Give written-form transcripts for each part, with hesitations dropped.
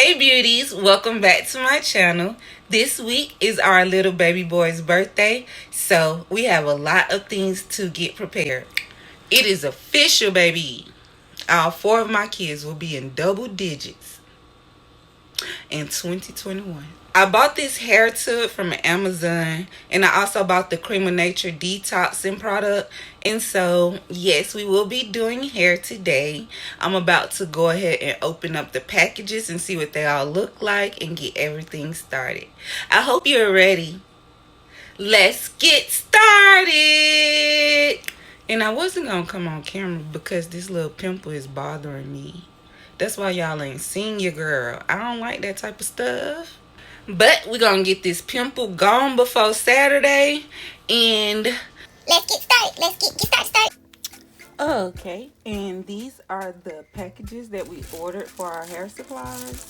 Hey beauties, welcome back to my channel. This week is our little baby boy's birthday, so we have a lot of things to get prepared. It is official, baby. All four of my kids will be in double digits in 2021. I bought this hair tube from Amazon, and I also bought the Creme of Nature detoxing product. And so, yes, we will be doing hair today. I'm about to go ahead and open up the packages and see what they all look like and get everything started. I hope you're ready. Let's get started. And I wasn't gonna come on camera because this little pimple is bothering me. That's why y'all ain't seen your girl. I don't like that type of stuff. But we're going to get this pimple gone before Saturday. And let's get started. Let's get started. Okay. And these are the packages that we ordered for our hair supplies.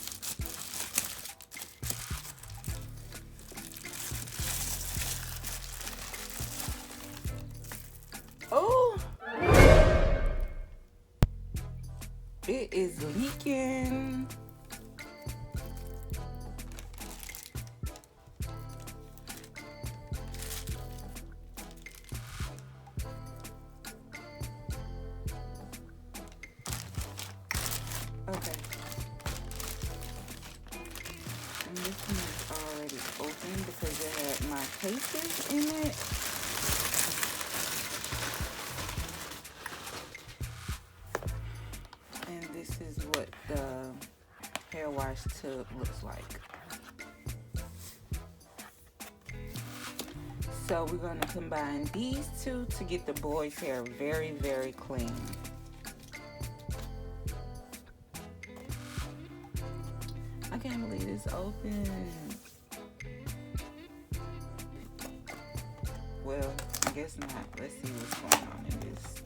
Oh. It is leaking. Okay. And this one is already open because it had my cases in it. And this is what the hair wash tub looks like. So we're going to combine these two to get the boys' hair very, very clean. I can't believe it's open. Well, I guess not. Let's see what's going on in this.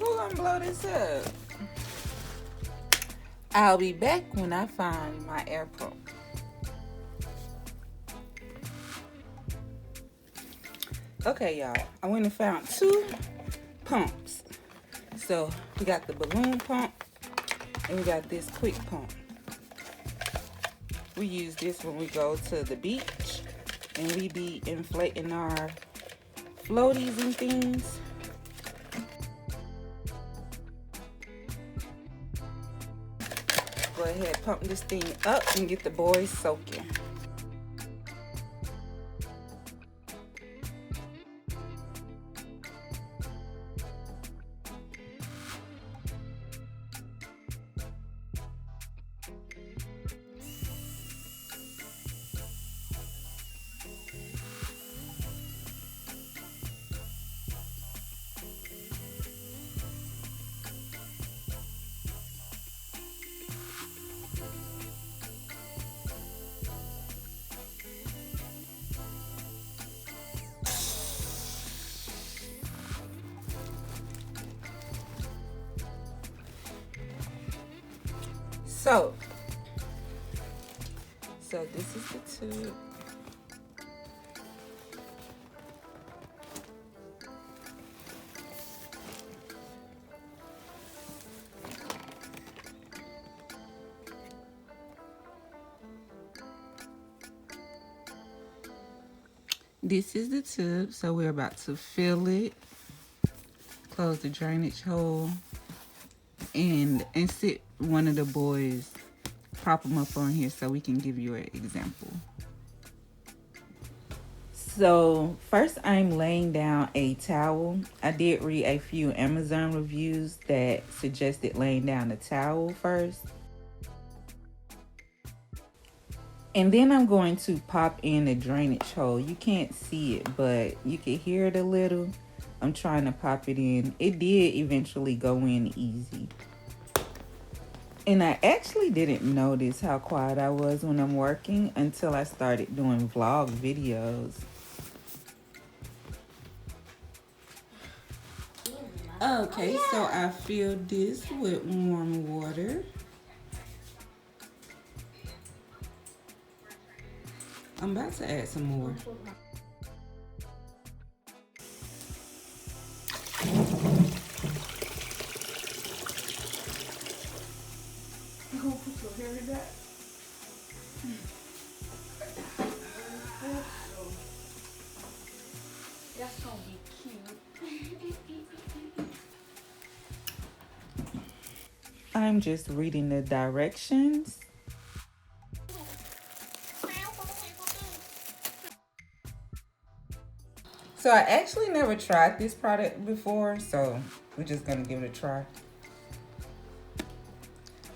Who's gonna blow this up? I'll be back when I find my air pump. Okay, y'all. I went and found two pumps. So we got the balloon pump and we got this quick pump. We use this when we go to the beach and we be inflating our floaties and things. Go ahead, pump this thing up and get the boys soaking. So this is the tube. This is the tube, so we're about to fill it, close the drainage hole, and sit one of the boys prop them up on here so we can give you an example. So first I'm laying down a towel. I did read a few Amazon reviews that suggested laying down a towel first. And then I'm going to pop in the drainage hole. You can't see it, but you can hear it a little. I'm trying to pop it in. It did eventually go in easy. And I actually didn't notice how quiet I was when I'm working until I started doing vlog videos. Okay, so I filled this with warm water. I'm about to add some more. You gonna put your hair in that? That's gonna be cute. I'm just reading the directions. So I actually never tried this product before, so we're just gonna give it a try.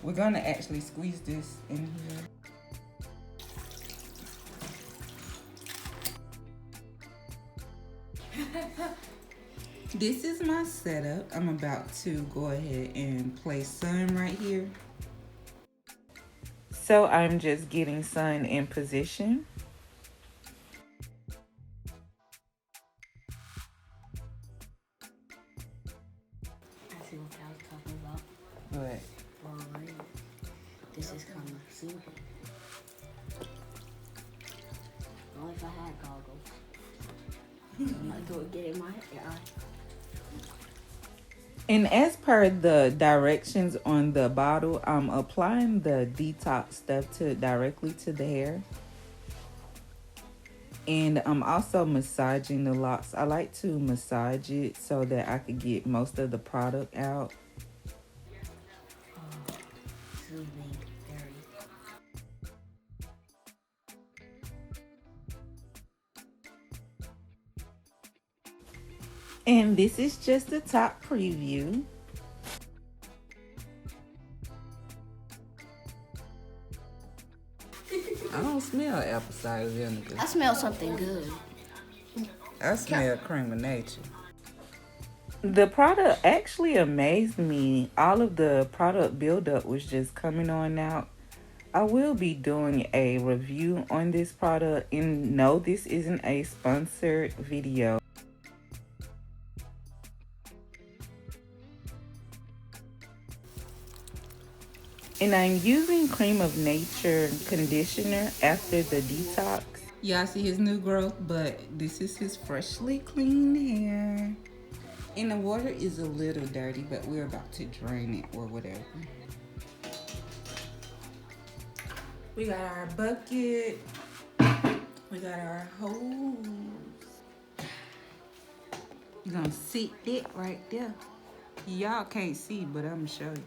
We're gonna actually squeeze this in here. This is my setup. I'm about to go ahead and place sun right here. So I'm just getting sun in position. I see what I was talking about. But Alright. This is kind of simple. Only if I had goggles. I'm not going to get in my eye. And as per the directions on the bottle, I'm applying the detox stuff directly to the hair. And I'm also massaging the locks. I like to massage it so that I could get most of the product out. Oh, soothing, very. And this is just the top preview. I don't smell apple cider vinegar. I smell something good. I smell Creme of nature. The product actually amazed me. All of the product buildup was just coming on out. I will be doing a review on this product, and no, this isn't a sponsored video. And I'm using Creme of Nature conditioner after the detox. Y'all see his new growth, but this is his freshly cleaned hair. And the water is a little dirty, but we're about to drain it or whatever. We got our bucket. We got our hose. You're gonna see it right there. Y'all can't see, but I'm gonna show you.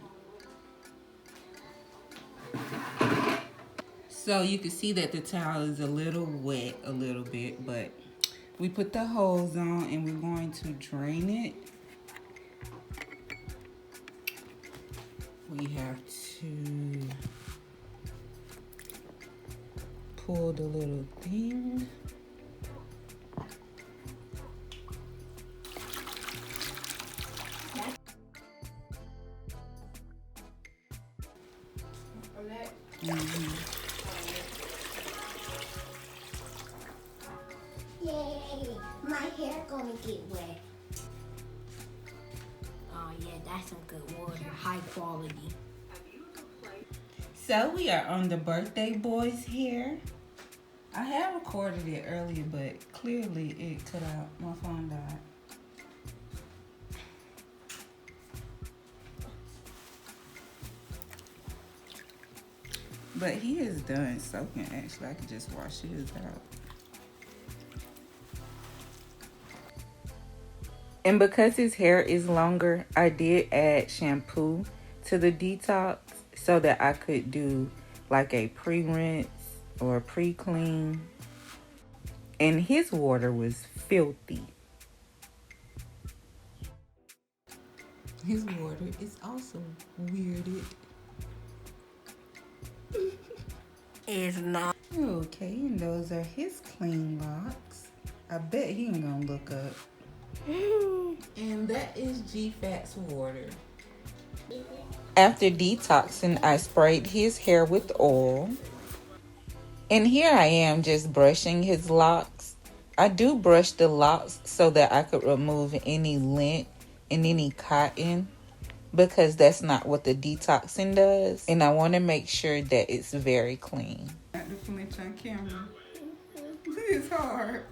So you can see that the towel is a little wet a little bit, but we put the hose on and we're going to drain it. We have to pull the little thing. Yay, my hair gonna get wet. Oh yeah, that's some good water. High quality. So we are on the birthday boy's hair. I have recorded it earlier, but clearly it cut out. My phone died. But he is done soaking. Actually, I could just wash his out. And because his hair is longer, I did add shampoo to the detox. so that I could do like a pre-rinse or a pre-clean. And his water was filthy. His water is also weirded. It's not. Okay, and those are his clean locks. I bet he ain't gonna look up. And that is G-Fat's water. After detoxing, I sprayed his hair with oil. And here I am just brushing his locks. I do brush the locks so that I could remove any lint and any cotton, because that's not what the detoxing does. And I want to make sure that it's very clean. Not to flinch on camera. It's hard.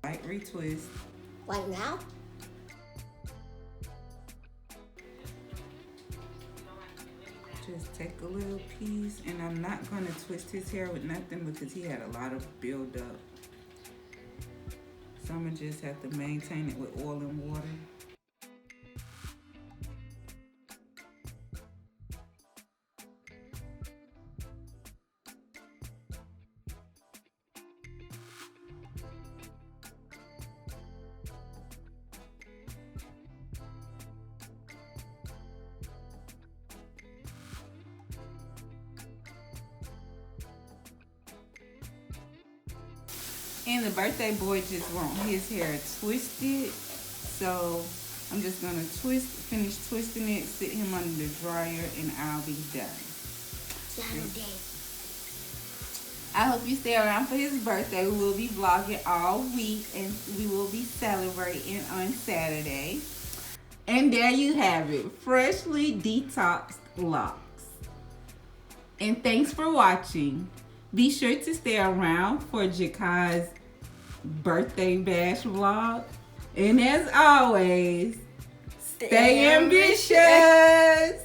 Right, retwist. Like now? Just take a little piece, and I'm not going to twist his hair with nothing because he had a lot of buildup. So I'm going to just have to maintain it with oil and water. And the birthday boy just wants his hair twisted. So I'm just gonna finish twisting it, sit him under the dryer, and I'll be done. Saturday. I hope you stay around for his birthday. We will be vlogging all week, and we will be celebrating on Saturday. And there you have it, freshly detoxed locks. And thanks for watching. Be sure to stay around for Jakai's birthday bash vlog. And as always, stay ambitious.